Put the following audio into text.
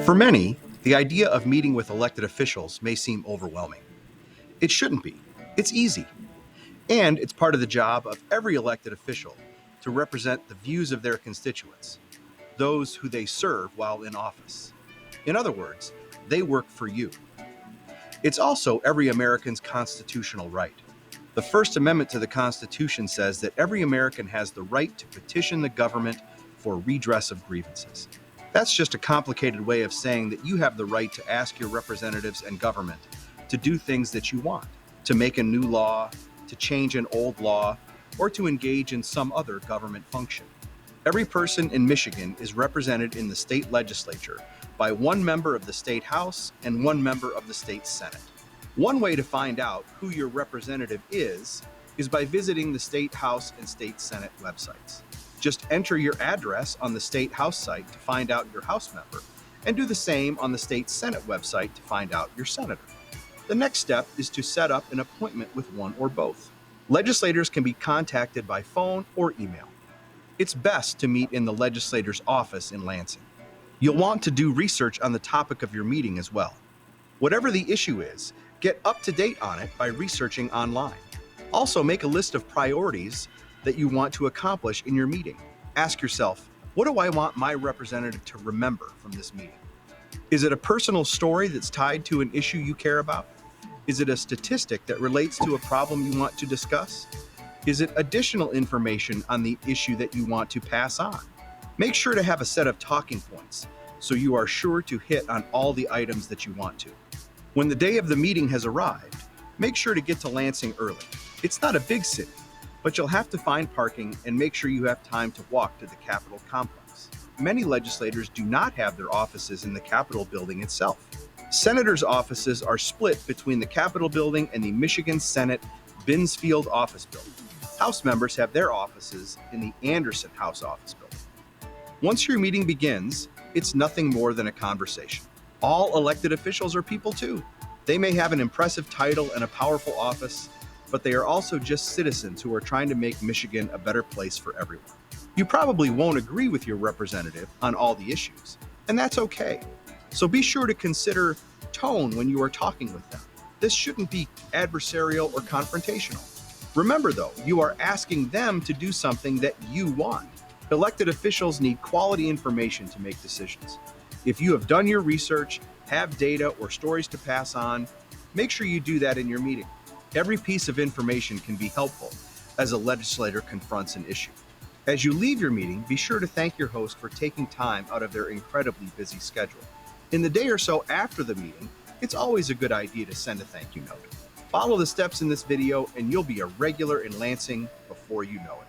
For many, the idea of meeting with elected officials may seem overwhelming. It shouldn't be. It's easy. And it's part of the job of every elected official to represent the views of their constituents, those who they serve while in office. In other words, they work for you. It's also every American's constitutional right. The First Amendment to the Constitution says that every American has the right to petition the government for redress of grievances. That's just a complicated way of saying that you have the right to ask your representatives and government to do things that you want, to make a new law, to change an old law, or to engage in some other government function. Every person in Michigan is represented in the state legislature by one member of the state House and one member of the state Senate. One way to find out who your representative is by visiting the State House and State Senate websites. Just enter your address on the State House site to find out your House member, and do the same on the State Senate website to find out your senator. The next step is to set up an appointment with one or both. Legislators can be contacted by phone or email. It's best to meet in the legislator's office in Lansing. You'll want to do research on the topic of your meeting as well. Whatever the issue is, get up to date on it by researching online. Also, make a list of priorities that you want to accomplish in your meeting. Ask yourself, what do I want my representative to remember from this meeting? Is it a personal story that's tied to an issue you care about? Is it a statistic that relates to a problem you want to discuss? Is it additional information on the issue that you want to pass on? Make sure to have a set of talking points so you are sure to hit on all the items that you want to. When the day of the meeting has arrived, make sure to get to Lansing early. It's not a big city, but you'll have to find parking and make sure you have time to walk to the Capitol complex. Many legislators do not have their offices in the Capitol building itself. Senators' offices are split between the Capitol building and the Michigan Senate Binsfield office building. House members have their offices in the Anderson House office building. Once your meeting begins, it's nothing more than a conversation. All elected officials are people too. They may have an impressive title and a powerful office, but they are also just citizens who are trying to make Michigan a better place for everyone. You probably won't agree with your representative on all the issues, and that's okay. So be sure to consider tone when you are talking with them. This shouldn't be adversarial or confrontational. Remember though, you are asking them to do something that you want. Elected officials need quality information to make decisions. If you have done your research, have data or stories to pass on, make sure you do that in your meeting. Every piece of information can be helpful as a legislator confronts an issue. As you leave your meeting, be sure to thank your host for taking time out of their incredibly busy schedule. In the day or so after the meeting, it's always a good idea to send a thank you note. Follow the steps in this video and you'll be a regular in Lansing before you know it.